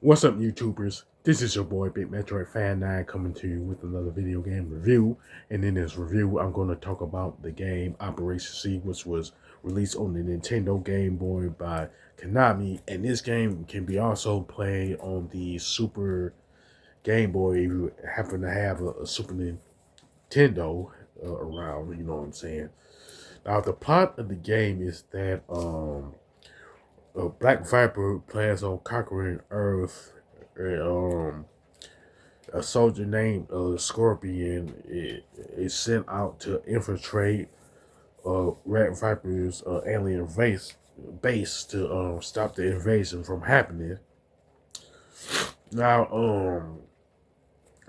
What's up, YouTubers? This is your boy Big Metroid Fan 9 coming to you with another video game review. And in this review, I'm going to talk about the game Operation C, which was released on the Nintendo Game Boy by Konami. And this game can be also played on the Super Game Boy if you happen to have a Super Nintendo around, you know what I'm saying? Now, the plot of the game is that a Black Viper plans on conquering Earth. And, a soldier named Scorpion is sent out to infiltrate Red Viper's alien base to stop the invasion from happening. Now,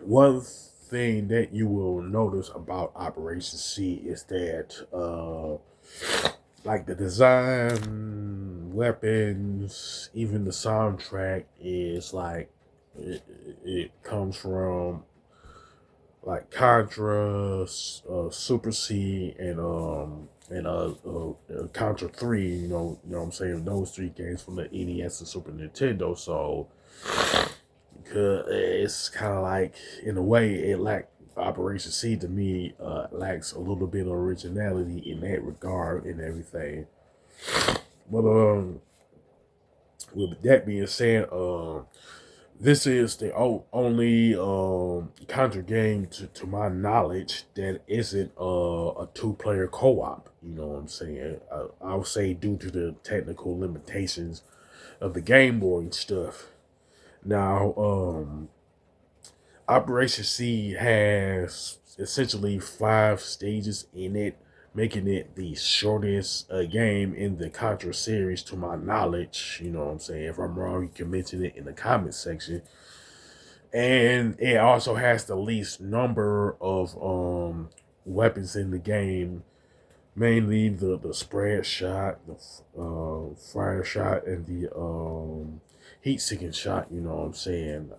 one thing that you will notice about Operation C is that like the design, weapons, even the soundtrack is like it comes from like Contra, Super C, and Contra 3. You know what I'm saying. Those three games from the NES and Super Nintendo. So it's kind of like in a way it lacked Operation C to me lacks a little bit of originality in that regard and everything. But with that being said, this is the only Contra game, to my knowledge, that isn't a two-player co-op. You know what I'm saying? I would say due to the technical limitations of the Game Boy and stuff. Now, Operation C has essentially 5 stages in it, making it the shortest game in the Contra series to my knowledge. You know what I'm saying? If I'm wrong, you can mention it in the comment section. And it also has the least number of weapons in the game, mainly the spread shot, the fire shot, and the heat seeking shot. You know what I'm saying?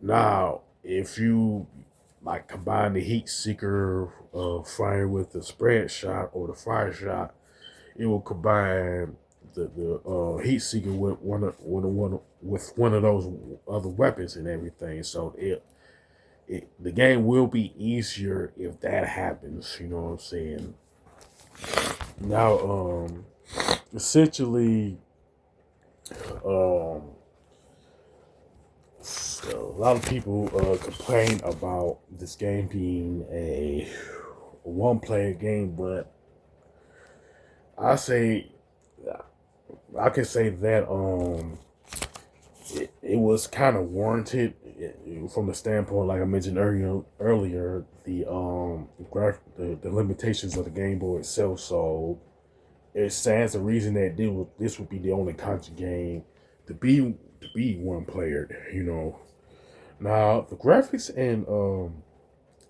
Now, if you like combine the heat seeker fire with the spread shot or the fire shot, it will combine the heat seeker with one of those other weapons and everything. So the game will be easier if that happens. You know what I'm saying? Now, essentially, um, a lot of people complain about this game being a one-player game, but I say I can say that it was kind of warranted from the standpoint, like I mentioned earlier, the limitations of the Game Boy itself. So it stands to reason that this would be the only console game to be one player. You know, now the graphics and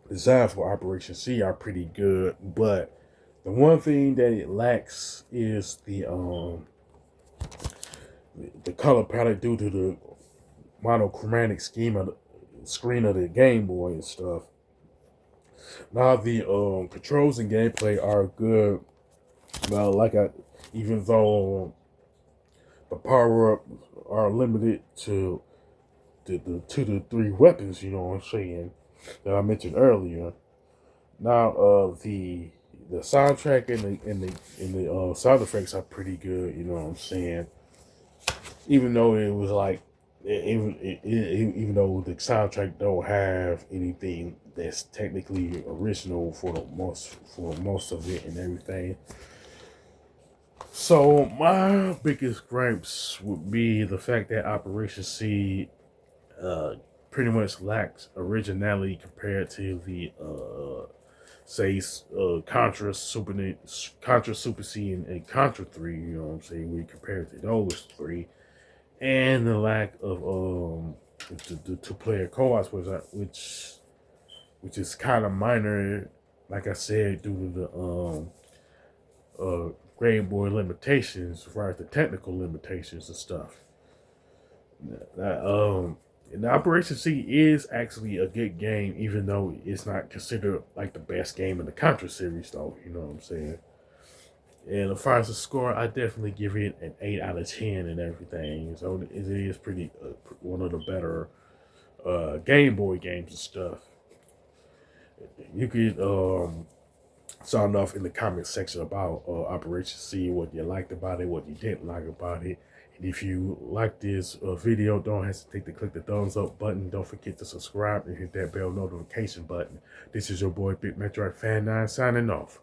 design for Operation C are pretty good, but the one thing that it lacks is the color palette due to the monochromatic scheme of the screen of the Game Boy and stuff. Now the controls and gameplay are good. Well, even though the power up are limited to the 3 weapons, you know what I'm saying, that I mentioned earlier. Now the soundtrack and the sound effects are pretty good, you know what I'm saying. Even though it was like even though the soundtrack don't have anything that's technically original for most of it and everything. So my biggest gripes would be the fact that Operation C uh, pretty much lacks originality compared to the say Contra Super C and Contra 3. You know what I'm saying? We compare it to those 3, and the lack of the 2-player co-ops, which is kind of minor, like I said, due to the Game Boy limitations as far as the technical limitations and stuff. And Operation C is actually a good game, even though it's not considered like the best game in the Contra series, though. You know what I'm saying? And as far as the score, I definitely give it an 8 out of 10 and everything. So it is pretty one of the better Game Boy games and stuff. You could sound off in the comment section about Operation C, what you liked about it, what you didn't like about it. And if you like this video, don't hesitate to click the thumbs up button. Don't forget to subscribe and hit that bell notification button. This is your boy Big Metroid Fan 9 signing off.